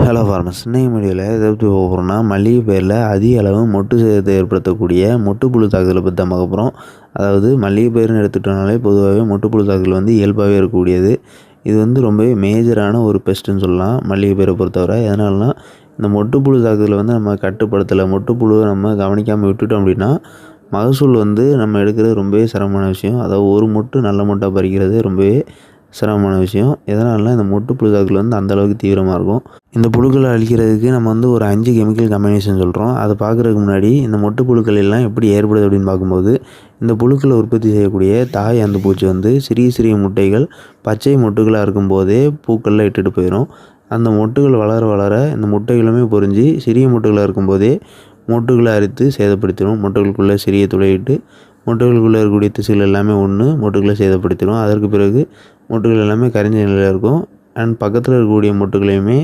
Hello farmers, இன்னைக்கு வீடியோவில் எதை பற்றி பார்க்க போகிறோம்னா, மல்லிகை பயிரில் அதிக அளவு மொட்டு சேதத்தை ஏற்படுத்தக்கூடிய மொட்டுப்புழு தாக்குதலை பற்றி தான் பார்க்க போகிறோம். அதாவது மல்லிகை பயிர்னு எடுத்துக்கிட்டோம்னாலே பொதுவாகவே மொட்டுப்புழு தாக்குதல் இயல்பாகவே இருக்கக்கூடியது. இது ரொம்பவே மேஜரான ஒரு பெஸ்ட்டுன்னு சொல்லலாம் மல்லிகை பயிரை பொறுத்தவரை. எதனாலனா இந்த மொட்டுப்புழு தாக்குதலை நம்ம கட்டுப்படுத்தலை, மொட்டுப்புழுவை நம்ம கவனிக்காமல் விட்டுட்டோம் அப்படின்னா மகசூல் நம்ம எடுக்கிறது ரொம்பவே சிரமமான விஷயம். அதாவது ஒரு மொட்டு நல்ல மொட்டாக பறிக்கிறது ரொம்பவே சிரமமான விஷயம். எதனாலனா இந்த மொட்டுப்புழு தாக்குதல் அந்தளவுக்கு தீவிரமாக இருக்கும். இந்த புழுக்களை அழிக்கிறதுக்கு நம்ம ஒரு 5 கெமிக்கல் கம்பைனேஷன் சொல்கிறோம். அதை பார்க்குறதுக்கு முன்னாடி இந்த மொட்டுப்புழுக்கள் எல்லாம் எப்படி ஏற்படுது அப்படின்னு பார்க்கும்போது, இந்த புழுக்களை உற்பத்தி செய்யக்கூடிய தாய் அந்த பூச்சி சிறிய சிறிய முட்டைகள் பச்சை மொட்டுகளாக இருக்கும்போதே பூக்களில் இட்டுட்டு போயிடும். அந்த மொட்டுகள் வளர வளர இந்த முட்டைகளுமே பொரிஞ்சு சிறிய மொட்டுகளாக இருக்கும்போதே மொட்டுகளை அரித்து சேதப்படுத்திடும். மொட்டுகளுக்குள்ளே சிறிய துளையிட்டு மொட்டுகளுக்குள்ளே இருக்கக்கூடிய திசுகள் எல்லாமே மொட்டுகளை சேதப்படுத்திடும். அதற்கு பிறகு மொட்டுகள் எல்லாமே கரிஞ்ச நிலையில் இருக்கும். அண்ட் பக்கத்தில் இருக்கக்கூடிய மொட்டுகளையுமே